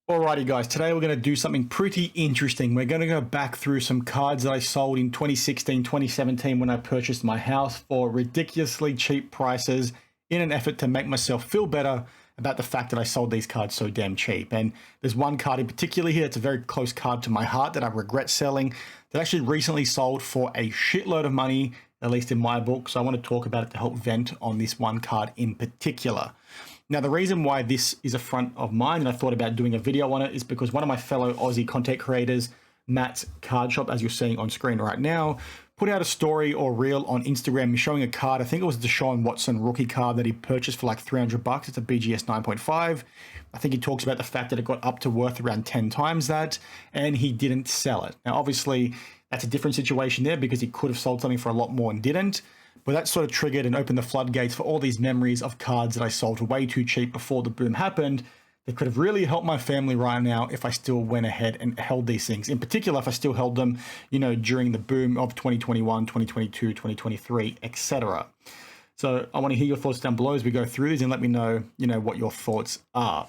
Alrighty guys, today we're going to do something pretty interesting. We're going to go back through some cards that I sold in 2016, 2017 when I purchased my house for ridiculously cheap prices in an effort to make myself feel better about the fact that I sold these cards so damn cheap. And there's one card in particular here, it's a very close card to my heart that I regret selling, that actually recently sold for a shitload of money, at least in my book. So I want to talk about it to help vent on this one card in particular. Now, the reason why this is a front of mind and I thought about doing a video on it is because one of my fellow Aussie content creators, Matt's Card Shop, as you're seeing on screen right now, put out a story or reel on Instagram showing a card. I think it was the Deshaun Watson rookie card that he purchased for like $300. It's a BGS 9.5. I think he talks about the fact that it got up to worth around 10 times that, and he didn't sell it. Now, obviously, that's a different situation there because he could have sold something for a lot more and didn't. But that sort of triggered and opened the floodgates for all these memories of cards that I sold for way too cheap before the boom happened that could have really helped my family right now if I still went ahead and held these things. In particular, if I still held them, you know, during the boom of 2021, 2022, 2023, etc. So I want to hear your thoughts down below as we go through these and let me know, you know, what your thoughts are.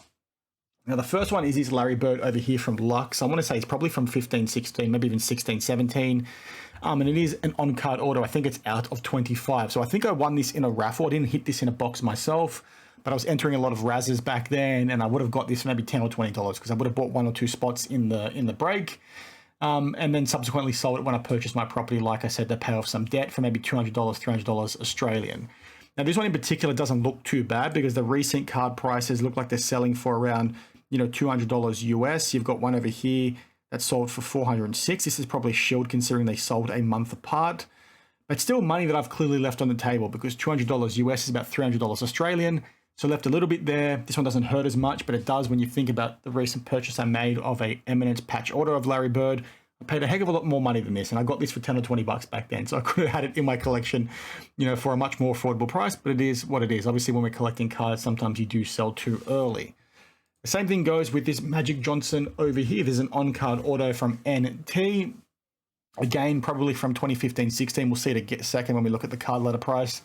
Now, the first one is this Larry Bird over here from Lux. I want to say it's probably from 15, 16, maybe even 16, 17. And it is an on-card auto. I think it's out of 25. So I think I won this in a raffle. I didn't hit this in a box myself, but I was entering a lot of Razzes back then, and I would have got this for maybe $10 or $20 because I would have bought one or two spots in the break. And then subsequently sold it when I purchased my property, like I said, to pay off some debt for maybe $200, $300 Australian. Now, this one in particular doesn't look too bad because the recent card prices look like they're selling for around, you know, $200 US. You've got one over here that sold for 406. This is probably shield considering they sold a month apart, but still money that I've clearly left on the table because $200 US is about $300 Australian. So left a little bit there. This one doesn't hurt as much, but it does when you think about the recent purchase I made of a Eminence patch auto of Larry Bird. I paid a heck of a lot more money than this, and I got this for 10 or 20 bucks back then. So I could have had it in my collection, you know, for a much more affordable price, but it is what it is. Obviously, when we're collecting cards, sometimes you do sell too early. The same thing goes with this Magic Johnson over here. There's an on-card auto from NT. Again, probably from 2015-16. We'll see it a second when we look at the card letter price.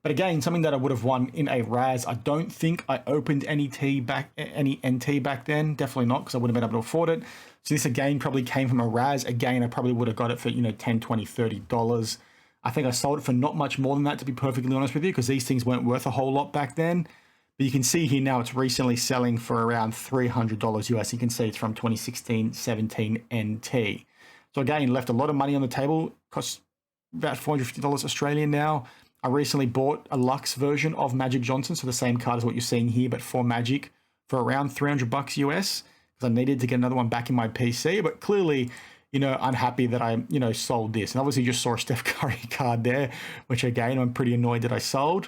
But again, something that I would have won in a Raz. I don't think I opened any NT back then. Definitely not, because I wouldn't have been able to afford it. So this again probably came from a Raz. Again, I probably would have got it for, you know, $10, $20, $30. I think I sold it for not much more than that, to be perfectly honest with you, because these things weren't worth a whole lot back then. But you can see here now it's recently selling for around $300 US. You can see it's from 2016-17 NT. So again, left a lot of money on the table. Costs about $450 Australian now. I recently bought a Lux version of Magic Johnson, so the same card as what you're seeing here, but for Magic for around $300 US because I needed to get another one back in my PC. But clearly, you know, I'm happy that I, you know, sold this. And obviously just saw a Steph Curry card there, which again, I'm pretty annoyed that I sold.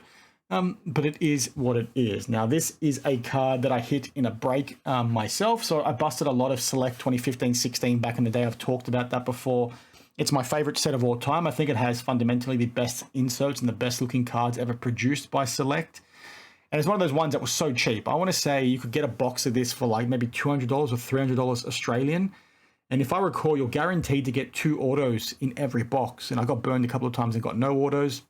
But it is what it is. Now, this is a card that I hit in a break myself. So I busted a lot of Select 2015-16 back in the day. I've talked about that before. It's my favorite set of all time. I think it has fundamentally the best inserts and the best looking cards ever produced by Select. And it's one of those ones that was so cheap. I want to say you could get a box of this for like maybe $200 or $300 Australian. And if I recall, you're guaranteed to get 2 autos in every box. And I got burned a couple of times and got no autos.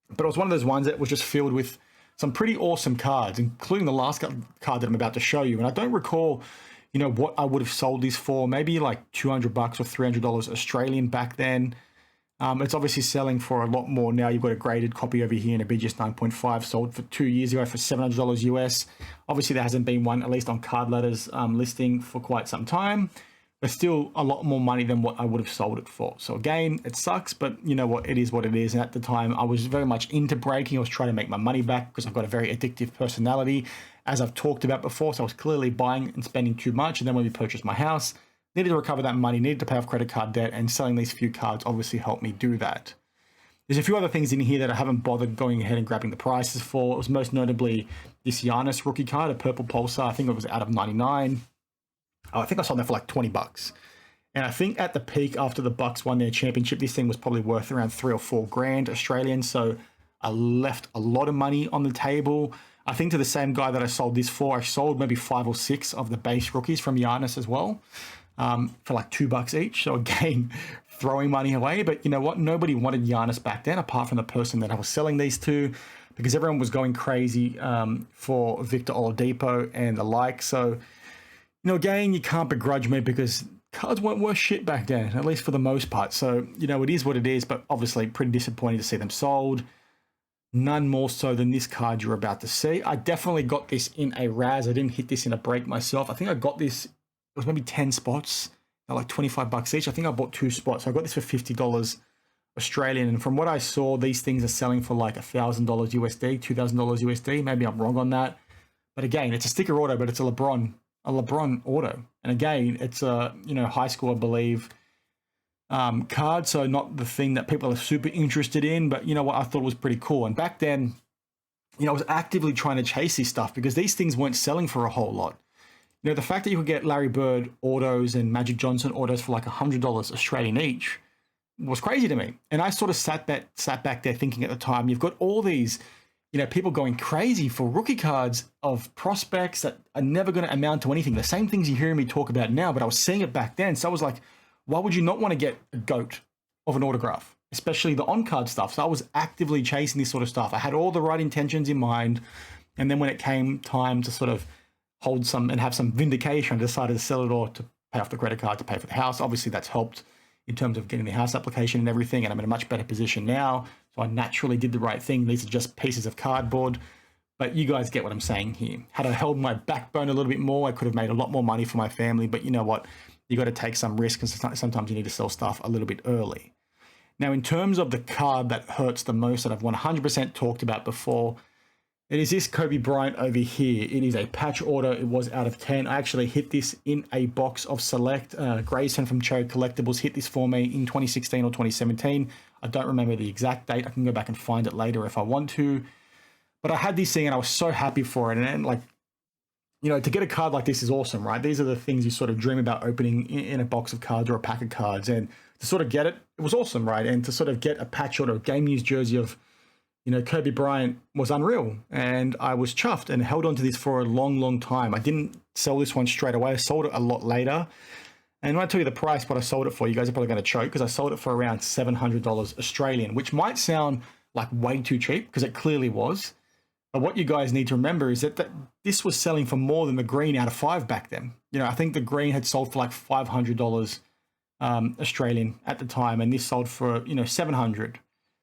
But it was one of those ones that was just filled with some pretty awesome cards, including the last card that I'm about to show you. And I don't recall, you know, what I would have sold this for, maybe like $200 or $300 Australian back then. It's obviously selling for a lot more now. You've got a graded copy over here in a BGS 9.5 sold for 2 years ago for $700 US. Obviously, there hasn't been one, at least on Card Letters listing, for quite some time. But still a lot more money than what I would have sold it for. So again, it sucks, but you know what, it is what it is. And at the time, I was very much into breaking. I was trying to make my money back because I've got a very addictive personality, as I've talked about before. So I was clearly buying and spending too much. And then when we purchased my house, needed to recover that money, needed to pay off credit card debt, and selling these few cards obviously helped me do that. There's a few other things in here that I haven't bothered going ahead and grabbing the prices for. It was most notably this Giannis rookie card, a purple pulsar. I think it was out of 99. I think I sold that for like 20 bucks. And I think at the peak after the Bucks won their championship, this thing was probably worth around 3 or 4 grand Australian. So I left a lot of money on the table. I think to the same guy that I sold this for, I sold maybe 5 or 6 of the base rookies from Giannis as well for like $2 each. So again, throwing money away. But you know what? Nobody wanted Giannis back then, apart from the person that I was selling these to, because everyone was going crazy for Victor Oladipo and the like. So Again, you can't begrudge me because cards weren't worth shit back then, at least for the most part. So, it is what it is, but obviously pretty disappointing to see them sold. None more so than this card you're about to see. I definitely got this in a Raz. I didn't hit this in a break myself. I think I got this, it was maybe 10 spots, like $25 each. I think I bought 2 spots. So I got this for $50 Australian. And from what I saw, these things are selling for like $1,000 USD, $2,000 USD. Maybe I'm wrong on that. But again, it's a sticker auto, but it's a LeBron auto. And again, it's a, high school, I believe, card, so not the thing that people are super interested in, but what, I thought was pretty cool. And back then, I was actively trying to chase this stuff because these things weren't selling for a whole lot. The fact that you could get Larry Bird autos and Magic Johnson autos for like $100 Australian each was crazy to me. And I sort of sat back there thinking at the time, you've got all these, people going crazy for rookie cards of prospects that are never going to amount to anything. The same things you're hearing me talk about now, but I was seeing it back then. So I was like, why would you not want to get a GOAT of an autograph, especially the on-card stuff? So I was actively chasing this sort of stuff. I had all the right intentions in mind. And then when it came time to sort of hold some and have some vindication, I decided to sell it all to pay off the credit card, to pay for the house. Obviously, that's helped in terms of getting the house application and everything. And I'm in a much better position now. So I naturally did the right thing. These are just pieces of cardboard. But you guys get what I'm saying here. Had I held my backbone a little bit more, I could have made a lot more money for my family. But you know what? You got to take some risk, and sometimes you need to sell stuff a little bit early. Now, in terms of the card that hurts the most that I've 100% talked about before, it is this Kobe Bryant over here. It is a patch auto. It was out of 10. I actually hit this in a box of Select. Grayson from Cherry Collectibles hit this for me in 2016 or 2017. I don't remember the exact date. I can go back and find it later if I want to. But I had this thing and I was so happy for it. And like, to get a card like this is awesome, right? These are the things you sort of dream about opening in a box of cards or a pack of cards. And to sort of get it, it was awesome, right? And to sort of get a patch or a game used jersey of, Kobe Bryant was unreal. And I was chuffed and held on to this for a long, long time. I didn't sell this one straight away. I sold it a lot later. And when I tell you the price, what I sold it for, you guys are probably going to choke because I sold it for around $700 Australian, which might sound like way too cheap because it clearly was. But what you guys need to remember is that this was selling for more than the green out of 5 back then. I think the green had sold for like $500 Australian at the time, and this sold for, $700.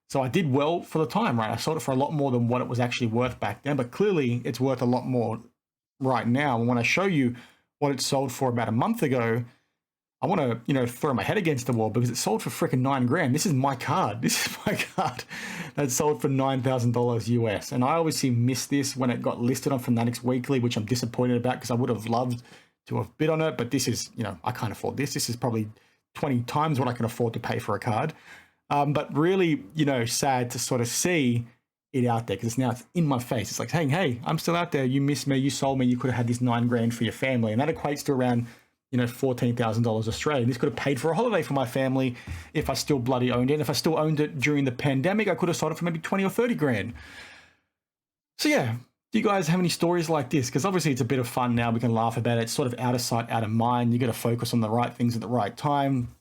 So I did well for the time, right? I sold it for a lot more than what it was actually worth back then, but clearly it's worth a lot more right now. And when I show you what it sold for about a month ago, I want to, throw my head against the wall because it sold for freaking $9,000. This is my card. This is my card that sold for $9,000 US. And I obviously missed this when it got listed on Fanatics Weekly, which I'm disappointed about because I would have loved to have bid on it. But this is, I can't afford this. This is probably 20 times what I can afford to pay for a card. But really, sad to sort of see it out there because it's in my face. It's like saying, hey, I'm still out there. You missed me. You sold me. You could have had this $9,000 for your family. And that equates to around $14,000 Australian. This could have paid for a holiday for my family if I still bloody owned it. And if I still owned it during the pandemic, I could have sold it for maybe 20 or 30 grand. So yeah, do you guys have any stories like this? Because obviously it's a bit of fun now. We can laugh about it. It's sort of out of sight, out of mind. You got to focus on the right things at the right time.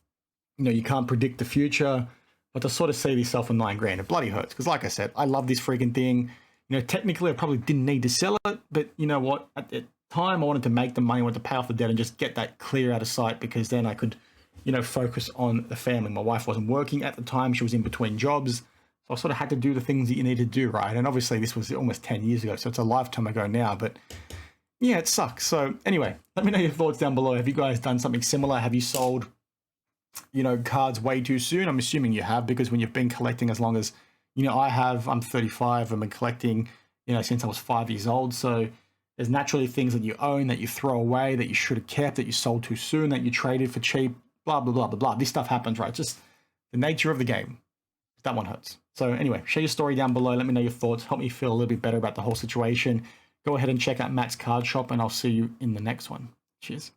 You can't predict the future, but to sort of see yourself for $9,000, it bloody hurts. Because like I said, I love this freaking thing. Technically I probably didn't need to sell it, but you know what? At the time I wanted to make the money, I wanted to pay off the debt and just get that clear out of sight because then I could, focus on the family. My wife wasn't working at the time. She was in between jobs. So I sort of had to do the things that you need to do, right? And obviously this was almost 10 years ago, so it's a lifetime ago now, but yeah, it sucks. So anyway, let me know your thoughts down below. Have you guys done something similar? Have you sold, cards way too soon? I'm assuming you have because when you've been collecting as long as, I have, I'm 35, I've been collecting, since I was 5 years old. So there's naturally things that you own that you throw away, that you should have kept, that you sold too soon, that you traded for cheap, blah, blah, blah, blah, blah. This stuff happens, right? Just the nature of the game. That one hurts. So anyway, share your story down below. Let me know your thoughts. Help me feel a little bit better about the whole situation. Go ahead and check out Matt's card shop and I'll see you in the next one. Cheers.